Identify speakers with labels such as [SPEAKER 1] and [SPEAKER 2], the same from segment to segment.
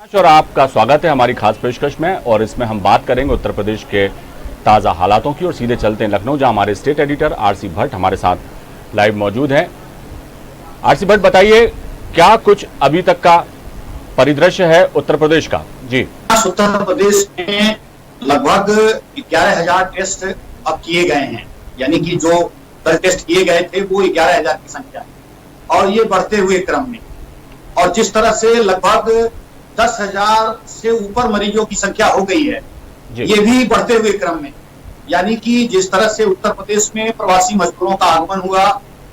[SPEAKER 1] और आपका स्वागत है हमारी खास पेशकश में। और इसमें हम बात करेंगे उत्तर प्रदेश के ताज़ा हालातों की। और सीधे चलते हैं लखनऊ, जहां हमारे स्टेट एडिटर आरसी भट्ट हमारे साथ लाइव मौजूद हैं। आरसी भट्ट, बताइए क्या कुछ अभी तक का परिदृश्य है उत्तर प्रदेश का? जी,
[SPEAKER 2] उत्तर प्रदेश में लगभग 11,000 टेस्ट अब किए गए हैं, यानी कि जो कल टेस्ट किए गए थे वो 11,000 की संख्या है और ये बढ़ते हुए क्रम में। और जिस तरह से लगभग 10,000 से ऊपर मरीजों की संख्या हो गई है, ये भी बढ़ते हुए क्रम में। यानी कि जिस तरह से उत्तर प्रदेश में प्रवासी मजदूरों का आगमन हुआ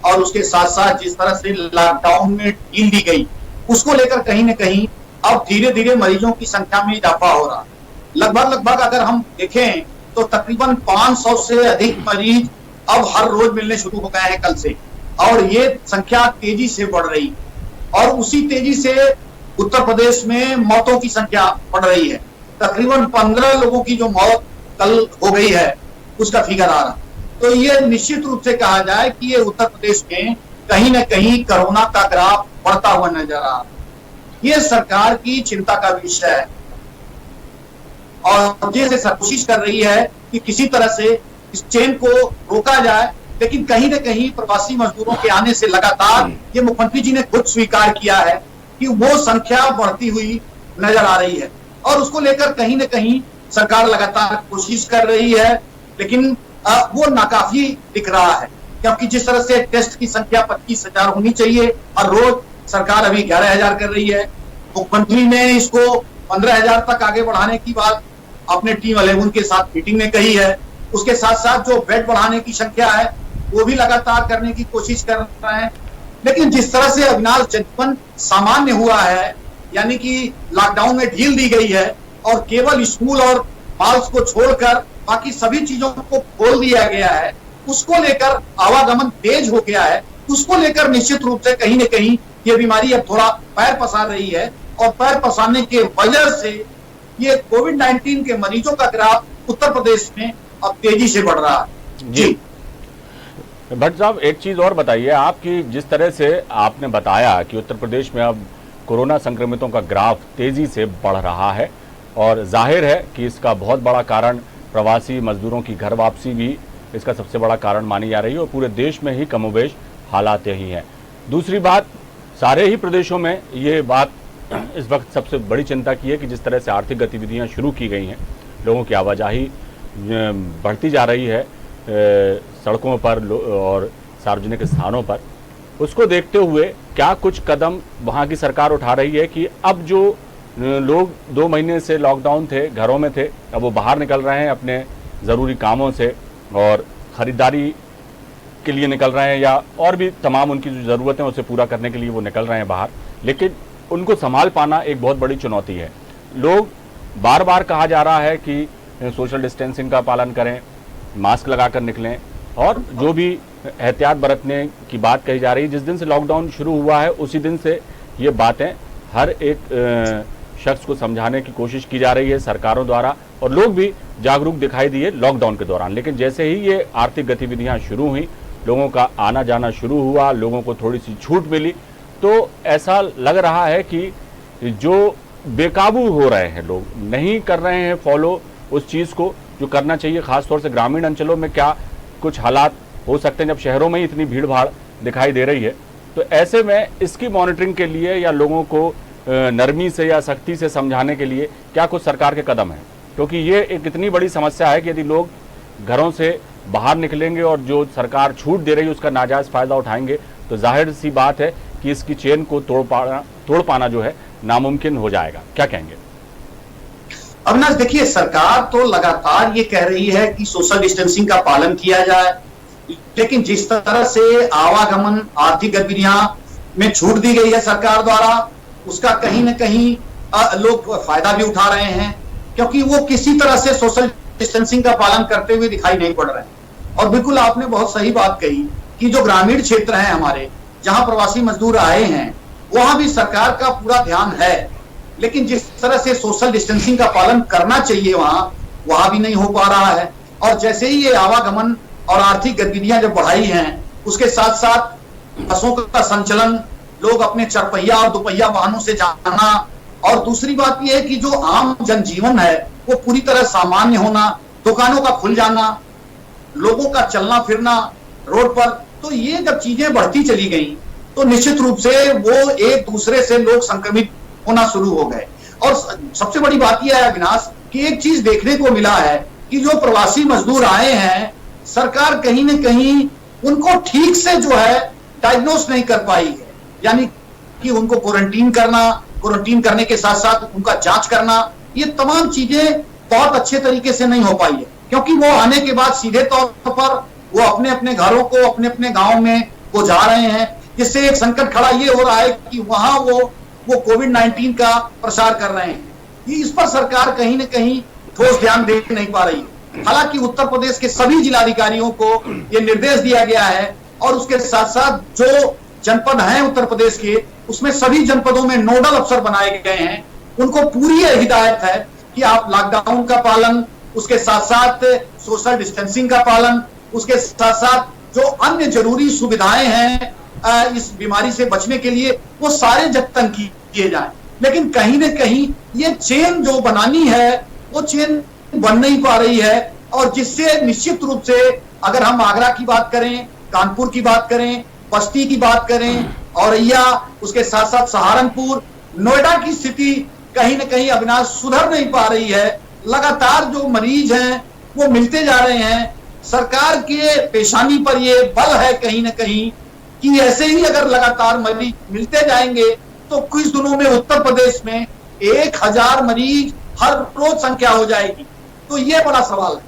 [SPEAKER 2] और उसके साथ साथ जिस तरह से लॉकडाउन में ढील दी गई, उसको लेकर कहीं न कहीं अब धीरे धीरे मरीजों की संख्या में इजाफा हो रहा है। लगभग अगर हम देखें तो तकरीबन 500 से अधिक मरीज अब हर रोज मिलने शुरू हो गए हैं कल से, और ये संख्या तेजी से बढ़ रही और उसी तेजी से उत्तर प्रदेश में मौतों की संख्या बढ़ रही है। तकरीबन 15 लोगों की जो मौत कल हो गई है उसका फिगर आ रहा। तो ये निश्चित रूप से कहा जाए कि ये उत्तर प्रदेश में कहीं न कहीं कोरोना का ग्राफ बढ़ता हुआ नजर आ रहा है। ये सरकार की चिंता का विषय है और जैसे कोशिश कर रही है कि किसी तरह से इस चेन को रोका जाए, लेकिन कहीं न कहीं प्रवासी मजदूरों के आने से लगातार ये मुख्यमंत्री जी ने खुद स्वीकार किया है कि वो संख्या बढ़ती हुई नजर आ रही है और उसको लेकर कहीं न कहीं सरकार लगातार कोशिश कर रही है, लेकिन वो नाकाफी दिख रहा है। क्योंकि जिस तरह से टेस्ट की संख्या 25,000 होनी चाहिए और रोज सरकार अभी 11,000 कर रही है। मुख्यमंत्री ने इसको 15,000 तक आगे बढ़ाने की बात अपने टीम 11 के साथ मीटिंग में कही है। उसके साथ साथ जो बेड बढ़ाने की संख्या है वो भी लगातार करने की कोशिश कर रहे हैं। लेकिन जिस तरह से अविनाश जनजीवन सामान्य हुआ है, यानी कि लॉकडाउन में ढील दी गई है और केवल स्कूल और मॉल्स को छोड़कर बाकी सभी चीजों को खोल दिया गया है, उसको लेकर आवागमन तेज हो गया है। उसको लेकर निश्चित रूप से कहीं न कहीं ये बीमारी अब थोड़ा पैर पसार रही है और पैर पसारने के वजह से ये कोविड-19 के मरीजों का ग्राफ उत्तर प्रदेश में अब तेजी से बढ़ रहा है। जी
[SPEAKER 1] भट्ट साहब, एक चीज और बताइए आप कि जिस तरह से आपने बताया कि उत्तर प्रदेश में अब कोरोना संक्रमितों का ग्राफ तेजी से बढ़ रहा है और जाहिर है कि इसका बहुत बड़ा कारण प्रवासी मजदूरों की घर वापसी भी इसका सबसे बड़ा कारण मानी जा रही है और पूरे देश में ही कमोबेश हालात यही हैं। दूसरी बात, सारे ही प्रदेशों में ये बात इस वक्त सबसे बड़ी चिंता की है कि जिस तरह से आर्थिक गतिविधियां शुरू की गई हैं, लोगों की आवाजाही बढ़ती जा रही है सड़कों पर और सार्वजनिक स्थानों पर, उसको देखते हुए क्या कुछ कदम वहाँ की सरकार उठा रही है कि अब जो लोग 2 महीने से लॉकडाउन थे, घरों में थे, अब वो बाहर निकल रहे हैं अपने ज़रूरी कामों से और ख़रीदारी के लिए निकल रहे हैं या और भी तमाम उनकी जो ज़रूरतें उसे पूरा करने के लिए वो निकल रहे हैं बाहर, लेकिन उनको संभाल पाना एक बहुत बड़ी चुनौती है। लोग बार बार कहा जा रहा है कि सोशल डिस्टेंसिंग का पालन करें, मास्क लगाकर निकलें और जो भी एहतियात बरतने की बात कही जा रही है। जिस दिन से लॉकडाउन शुरू हुआ है उसी दिन से ये बातें हर एक शख्स को समझाने की कोशिश की जा रही है सरकारों द्वारा और लोग भी जागरूक दिखाई दिए लॉकडाउन के दौरान। लेकिन जैसे ही ये आर्थिक गतिविधियां शुरू हुई, लोगों का आना जाना शुरू हुआ, लोगों को थोड़ी सी छूट मिली, तो ऐसा लग रहा है कि जो बेकाबू हो रहे हैं लोग, नहीं कर रहे हैं फॉलो उस चीज़ को जो करना चाहिए। ख़ासतौर से ग्रामीण अंचलों में क्या कुछ हालात हो सकते हैं जब शहरों में ही इतनी भीड़ भाड़ दिखाई दे रही है, तो ऐसे में इसकी मॉनिटरिंग के लिए या लोगों को नरमी से या सख्ती से समझाने के लिए क्या कुछ सरकार के कदम हैं? क्योंकि ये एक इतनी बड़ी समस्या है कि यदि लोग घरों से बाहर निकलेंगे और जो सरकार छूट दे रही है उसका नाजायज़ फ़ायदा उठाएंगे तो जाहिर सी बात है कि इसकी चेन को तोड़ पाना जो है नामुमकिन हो जाएगा। क्या कहेंगे?
[SPEAKER 2] अविनाश, देखिए, सरकार तो लगातार ये कह रही है कि सोशल डिस्टेंसिंग का पालन किया जाए, लेकिन जिस तरह से आवागमन आर्थिक गतिविधियां में छूट दी गई है सरकार द्वारा, उसका कहीं न कहीं लोग फायदा भी उठा रहे हैं, क्योंकि वो किसी तरह से सोशल डिस्टेंसिंग का पालन करते हुए दिखाई नहीं पड़ रहे हैं। और बिल्कुल आपने बहुत सही बात कही कि जो ग्रामीण क्षेत्र हैं हमारे, जहां प्रवासी मजदूर आए हैं, वहां भी सरकार का पूरा ध्यान है, लेकिन जिस तरह से सोशल डिस्टेंसिंग का पालन करना चाहिए वहां भी नहीं हो पा रहा है। और जैसे ही ये आवागमन और आर्थिक गतिविधियां जब बढ़ाई हैं, उसके साथ साथ बसों का संचलन, लोग अपने 4 पहिया और 2 पहिया वाहनों से जाना और दूसरी बात यह है कि जो आम जनजीवन है वो पूरी तरह सामान्य होना, दुकानों का खुल जाना, लोगों का चलना फिरना रोड पर, तो ये जब चीजें बढ़ती चली गई तो निश्चित रूप से वो एक दूसरे से लोग संक्रमित होना शुरू हो गए। और सबसे बड़ी बात यह है अविनाश कि एक चीज देखने को मिला है कि जो प्रवासी मजदूर आए हैं, सरकार कहीं न कहीं उनको ठीक से जो है डायग्नोस नहीं कर पाई है, यानी कि उनको क्वारंटीन करने के साथ साथ उनका जांच करना, ये तमाम चीजें बहुत अच्छे तरीके से नहीं हो पाई है, क्योंकि वो आने के बाद सीधे तौर पर वो अपने अपने घरों को, अपने अपने गांव में वो जा रहे हैं, जिससे एक संकट खड़ा ये हो रहा है कि वहां वो कोविड-19 का प्रसार कर रहे हैं। इस पर सरकार कहीं न कहीं ठोस ध्यान दे नहीं पा रही है। हालांकि उत्तर प्रदेश के सभी जिलाधिकारियों को ये निर्देश दिया गया है और उसके साथ साथ जो जनपद हैं उत्तर प्रदेश के, उसमें सभी जनपदों में नोडल अफसर बनाए गए हैं। उनको पूरी हिदायत है कि आप लॉकडाउन का पालन, उसके साथ साथ सोशल डिस्टेंसिंग का पालन, उसके साथ साथ जो अन्य जरूरी सुविधाएं हैं इस बीमारी से बचने के लिए, वो सारे जतन किए जाएं। लेकिन कहीं न कहीं ये चेन जो बनानी है वो चेन बन नहीं पा रही है, और जिससे निश्चित रूप से अगर हम आगरा की बात करें, कानपुर की बात करें, बस्ती की बात करें, औरैया, उसके साथ साथ सहारनपुर, नोएडा की स्थिति कहीं न कहीं अविनाश सुधर नहीं पा रही है। लगातार जो मरीज हैं वो मिलते जा रहे हैं। सरकार के पेशानी पर ये बल है कहीं न कहीं कि ऐसे ही अगर लगातार मरीज मिलते जाएंगे तो कुछ दिनों में उत्तर प्रदेश में 1000 मरीज हर रोज संख्या हो जाएगी। तो ये बड़ा सवाल है।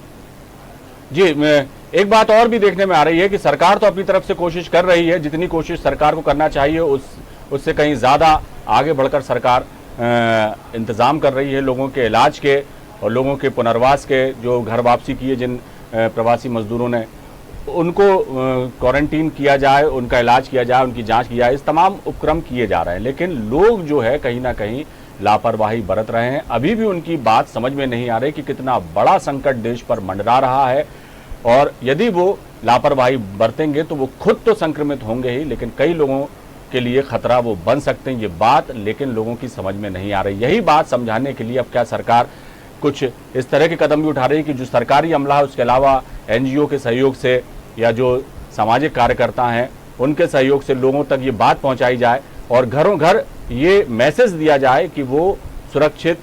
[SPEAKER 1] जी, एक बात और भी देखने में आ रही है कि सरकार तो अपनी तरफ से कोशिश कर रही है, जितनी कोशिश सरकार को करना चाहिए उससे कहीं ज्यादा आगे बढ़कर सरकार इंतजाम कर रही है लोगों के इलाज के और लोगों के पुनर्वास के। जो घर वापसी की है जिन प्रवासी मजदूरों ने, उनको क्वारंटीन किया जाए, उनका इलाज किया जाए, उनकी जांच की जाए, इस तमाम उपक्रम किए जा रहे हैं। लेकिन लोग जो है कहीं ना कहीं लापरवाही बरत रहे हैं। अभी भी उनकी बात समझ में नहीं आ रही कि कितना बड़ा संकट देश पर मंडरा रहा है, और यदि वो लापरवाही बरतेंगे तो वो खुद तो संक्रमित होंगे ही, लेकिन कई लोगों के लिए खतरा वो बन सकते हैं। ये बात लेकिन लोगों की समझ में नहीं आ रही। यही बात समझाने के लिए अब क्या सरकार कुछ इस तरह के कदम भी उठा रही है कि जो सरकारी अमला है, उसके अलावा एनजीओ के सहयोग से या जो सामाजिक कार्यकर्ता हैं उनके सहयोग से लोगों तक ये बात पहुंचाई जाए और घरों घर ये मैसेज दिया जाए कि वो सुरक्षित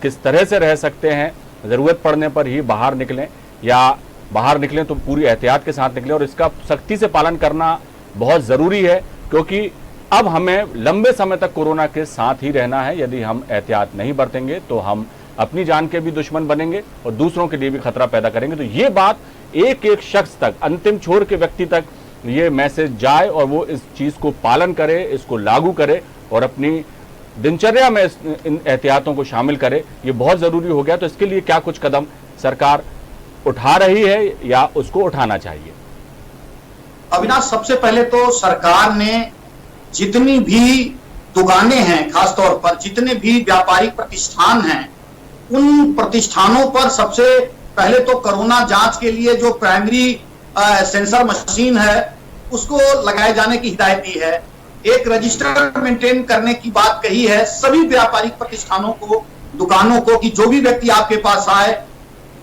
[SPEAKER 1] किस तरह से रह सकते हैं, ज़रूरत पड़ने पर ही बाहर निकलें, या बाहर निकलें तो पूरी एहतियात के साथ निकलें। और इसका सख्ती से पालन करना बहुत ज़रूरी है, क्योंकि अब हमें लंबे समय तक कोरोना के साथ ही रहना है। यदि हम एहतियात नहीं बरतेंगे तो हम अपनी जान के भी दुश्मन बनेंगे और दूसरों के लिए भी खतरा पैदा करेंगे। तो ये बात एक एक शख्स तक, अंतिम छोर के व्यक्ति तक ये मैसेज जाए और वो इस चीज़ को पालन करे, इसको लागू करे और अपनी दिनचर्या में इन एहतियातों को शामिल करे। ये बहुत ज़रूरी हो गया। तो इसके लिए क्या कुछ कदम सरकार उठा रही है या उसको उठाना चाहिए?
[SPEAKER 2] अविनाश, सबसे पहले तो सरकार ने जितनी भी दुकानें हैं, खासतौर पर जितने भी व्यापारिक प्रतिष्ठान हैं, उन प्रतिष्ठानों पर सबसे पहले तो कोरोना जांच के लिए जो प्राइमरी सेंसर मशीन है उसको लगाए जाने की हिदायत दी है। एक रजिस्टर मेंटेन करने की बात कही है सभी व्यापारिक प्रतिष्ठानों को, दुकानों को, कि जो भी व्यक्ति आपके पास आए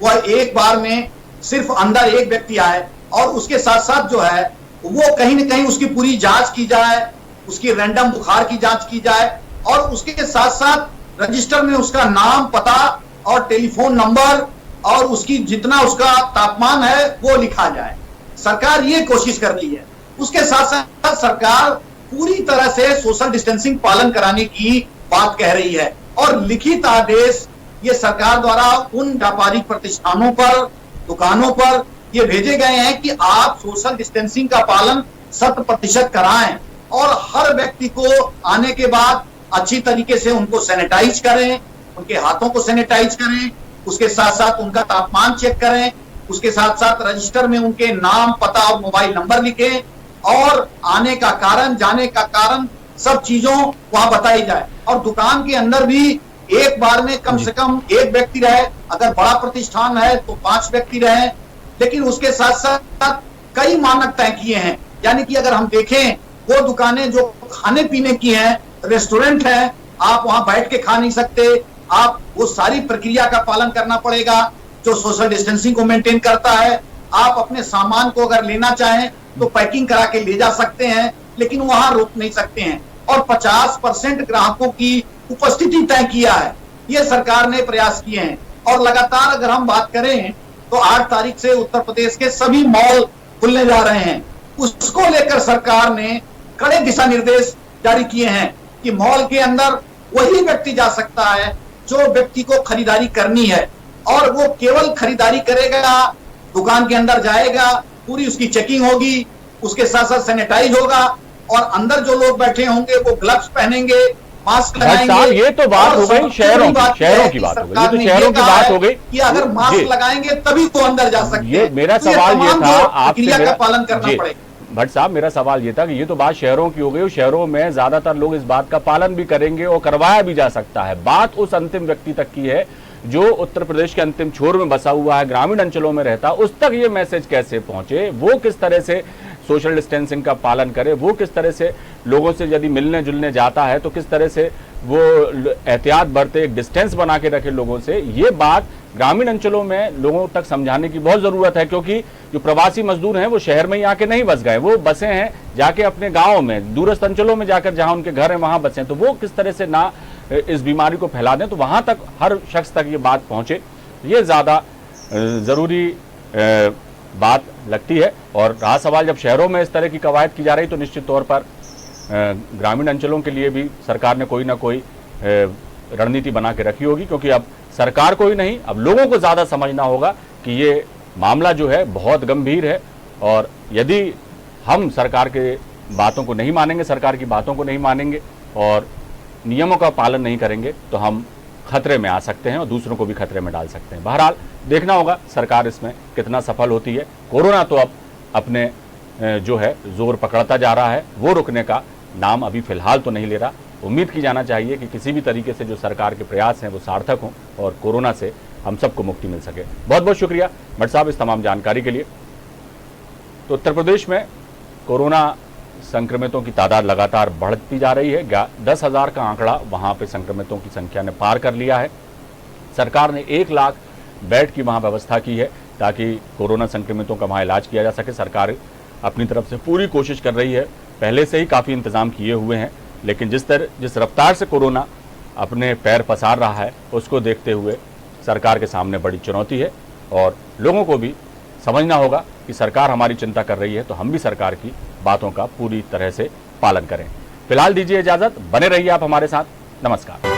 [SPEAKER 2] वह एक बार में सिर्फ अंदर एक व्यक्ति आए, और उसके साथ साथ जो है वो कहीं न कहीं उसकी पूरी जांच की जाए, उसकी रैंडम बुखार की जांच की जाए, और उसके साथ साथ रजिस्टर में उसका नाम, पता और टेलीफोन नंबर और उसकी जितना उसका तापमान है वो लिखा जाए। सरकार ये कोशिश कर रही है। उसके साथ साथ सरकार पूरी तरह से सोशल डिस्टेंसिंग पालन कराने की बात कह रही है, और लिखित आदेश ये सरकार द्वारा उन व्यापारिक प्रतिष्ठानों पर, दुकानों पर ये भेजे गए हैं कि आप सोशल डिस्टेंसिंग का पालन 100% कराएं, और हर व्यक्ति को आने के बाद अच्छी तरीके से उनको सैनिटाइज करें, उनके हाथों को सैनिटाइज करें, उसके साथ साथ उनका तापमान चेक करें, उसके साथ साथ रजिस्टर में उनके नाम, पता और मोबाइल नंबर लिखें, और आने का कारण, जाने का कारण, सब चीजों वहां बताई जाए। और दुकान के अंदर भी एक बार में कम से कम एक व्यक्ति रहे, अगर बड़ा प्रतिष्ठान है तो 5 व्यक्ति रहे, लेकिन उसके साथ साथ कई मानक तय किए हैं। यानी कि अगर हम देखें वो दुकानें जो खाने पीने की हैं, रेस्टोरेंट हैं, आप वहां बैठ के खा नहीं सकते, आप वो सारी प्रक्रिया का पालन करना पड़ेगा जो सोशल डिस्टेंसिंग को मेंटेन करता है। आप अपने सामान को अगर लेना चाहें तो पैकिंग करा के ले जा सकते हैं, लेकिन वहां रुक नहीं सकते हैं। और 50% ग्राहकों की उपस्थिति तय किया है, ये सरकार ने प्रयास किए हैं। और लगातार अगर हम बात करें तो 8 तारीख से उत्तर प्रदेश के सभी मॉल खुलने जा रहे हैं। उसको लेकर सरकार ने कड़े दिशा निर्देश जारी किए हैं कि मॉल के अंदर वही व्यक्ति जा सकता है जो व्यक्ति को खरीदारी करनी है, और वो केवल खरीदारी करेगा, दुकान के अंदर जाएगा, पूरी उसकी चेकिंग होगी, उसके साथ साथ सैनिटाइज होगा, और अंदर जो लोग बैठे होंगे वो ग्लव्स पहनेंगे, मास्क लगाएंगे।
[SPEAKER 1] ये तो बात हो गई शहरों की बात हो गई, ये तो शहरों की बात हो गई
[SPEAKER 2] कि अगर मास्क लगाएंगे तभी तो अंदर जा सकते हैं।
[SPEAKER 1] मेरा सवाल ये था आपसे,
[SPEAKER 2] का पालन करना पड़ेगा।
[SPEAKER 1] भट्ट साहब, मेरा सवाल ये था कि ये तो बात शहरों की हो गई, शहरों में ज्यादातर लोग इस बात का पालन भी करेंगे और करवाया भी जा सकता है। बात उस अंतिम व्यक्ति तक की है जो उत्तर प्रदेश के अंतिम छोर में बसा हुआ है, ग्रामीण अंचलों में रहता, उस तक ये मैसेज कैसे पहुंचे, वो किस तरह से सोशल डिस्टेंसिंग का पालन करे, वो किस तरह से लोगों से यदि मिलने जुलने जाता है तो किस तरह से वो एहतियात बरते, एक डिस्टेंस बना के रखे लोगों से। ये बात ग्रामीण अंचलों में लोगों तक समझाने की बहुत जरूरत है, क्योंकि जो प्रवासी मजदूर हैं वो शहर में ही आके नहीं बस गए, वो बसे हैं जाके अपने गाँव में, दूरस्थ अंचलों में जाकर जहाँ उनके घर हैं वहाँ बसे हैं। तो वो किस तरह से ना इस बीमारी को फैला दें, तो वहां तक हर शख्स तक ये बात पहुंचे, ये ज्यादा जरूरी बात लगती है। और रहा सवाल, जब शहरों में इस तरह की कवायद की जा रही तो निश्चित तौर पर ग्रामीण अंचलों के लिए भी सरकार ने कोई ना कोई रणनीति बना के रखी होगी, क्योंकि अब सरकार को ही नहीं, अब लोगों को ज्यादा समझना होगा कि ये मामला जो है बहुत गंभीर है, और यदि हम सरकार के बातों को नहीं मानेंगे, सरकार की बातों को नहीं मानेंगे और नियमों का पालन नहीं करेंगे तो हम खतरे में आ सकते हैं और दूसरों को भी खतरे में डाल सकते हैं। बहरहाल देखना होगा सरकार इसमें कितना सफल होती है। कोरोना तो अब अपने जो है जोर पकड़ता जा रहा है, वो रुकने का नाम अभी फिलहाल तो नहीं ले रहा। उम्मीद की जाना चाहिए कि किसी भी तरीके से जो सरकार के प्रयास हैं वो सार्थक हों और कोरोना से हम सबको मुक्ति मिल सके। बहुत बहुत शुक्रिया भट्ट साहब इस तमाम जानकारी के लिए। तो उत्तर प्रदेश में कोरोना संक्रमितों की तादाद लगातार बढ़ती जा रही है। 10,000 का आंकड़ा वहां पे संक्रमितों की संख्या ने पार कर लिया है। सरकार ने 1 लाख बेड की वहां व्यवस्था की है ताकि कोरोना संक्रमितों का वहां इलाज किया जा सके। सरकार अपनी तरफ से पूरी कोशिश कर रही है, पहले से ही काफ़ी इंतजाम किए हुए हैं, लेकिन जिस रफ्तार से कोरोना अपने पैर पसार रहा है उसको देखते हुए सरकार के सामने बड़ी चुनौती है और लोगों को भी समझना होगा कि सरकार हमारी चिंता कर रही है तो हम भी सरकार की बातों का पूरी तरह से पालन करें। फिलहाल दीजिए इजाजत, बने रहिए आप हमारे साथ। नमस्कार।